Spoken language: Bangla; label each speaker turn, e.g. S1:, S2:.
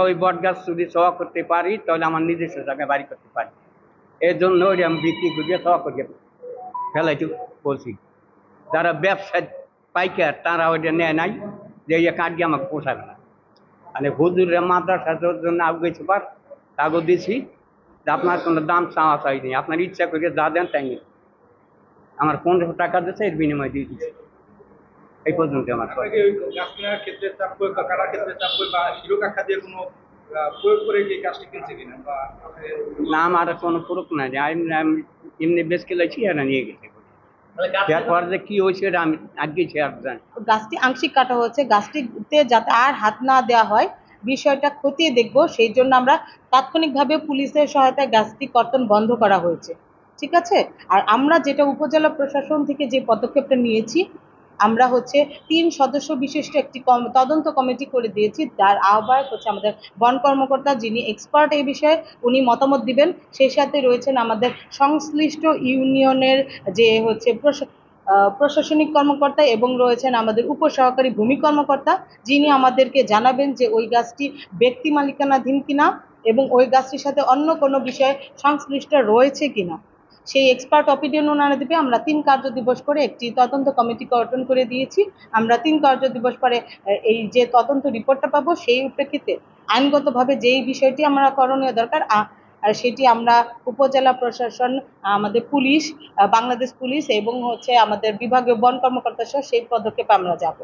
S1: ওই বট গাছ যদি সওয়া করতে পারি তাহলে আমার নিজস্ব জায়গায় বাড়ি করতে পারি। এর জন্য ওই আমি বিক্রি করিয়ে সওয়া করিয়ে ফেলাইতে বলছি। যারা ব্যবসায় পাইকার তারা ওইটা নেয় নাই যে এই কাঠ দিয়ে আমাকে পোষাবে না। মানে হুজুরের মাদ্রাসার জন্য আগে পার কাগজ দিয়েছি যে আপনার কোনো দাম চাওয়া চাইনি, আপনার ইচ্ছা করে যা দেন তাই নিন। আমার 1500 টাকা দিচ্ছে, এর বিনিময়ে দিয়ে দিচ্ছি। এই পর্যন্ত আমার
S2: আপনাকে ওই গাছ কেনার ক্ষেত্রে চাপ প্রয়োগ বা কাটার ক্ষেত্রে চাপ প্রয়োগ বা শিরোকাক্ষা দিয়ে কোনো প্রয়োগ করে কি কাজটি কিনছে কিনা বা
S1: না, আমার কোনো প্রুফ নাই, আমি এমনি বেশ খেলেছি আর নিয়ে গেছি। তারপর যে কি হয়েছে এটা আমি আজকে শেয়ার জানি।
S3: গাছটি আংশিক কাটা হয়েছে, গাছটিতে যাতে আর হাত না দেওয়া হয় বিষয়টা খতিয়ে দেখব, সেই জন্য আমরা তাৎক্ষণিকভাবে পুলিশের সহায়তায় গাছটি কর্তন বন্ধ করা হয়েছে। ঠিক আছে। আর আমরা যেটা উপজেলা প্রশাসন থেকে যে পদক্ষেপটা নিয়েছি, আমরা 3 সদস্য বিশিষ্ট একটি তদন্ত কমিটি করে দিয়েছি, যার আহ্বায়ক আমাদের বন কর্মকর্তা, যিনি এক্সপার্ট এই বিষয়ে, উনি মতামত দিবেন। সেই সাথে রয়েছেন আমাদের সংশ্লিষ্ট ইউনিয়নের যে প্রশাসনিক কর্মকর্তা এবং রয়েছেন আমাদের উপসহকারী ভূমি কর্মকর্তা, যিনি আমাদেরকে জানাবেন যে ওই গাছটি ব্যক্তি মালিকানাধীন কিনা এবং ওই গাছটির সাথে অন্য কোনো বিষয়ে সংশ্লিষ্ট রয়েছে কিনা। সেই এক্সপার্ট অপিনিয়ন ওনারা দেবে। আমরা 3 কার্য দিবস করে একটি তদন্ত কমিটি গঠন করে দিয়েছি। আমরা 3 কার্য দিবস পরে এই যে তদন্ত রিপোর্টটা পাবো, সেই প্রেক্ষিতে আইনগতভাবে যেই বিষয়টি আমরা করণীয় দরকার আর সেটি আমরা উপজেলা প্রশাসন, আমাদের পুলিশ, বাংলাদেশ পুলিশ এবং আমাদের বিভাগীয় বন কর্মকর্তা সহ সেই পদক্ষেপে আমরা যাব।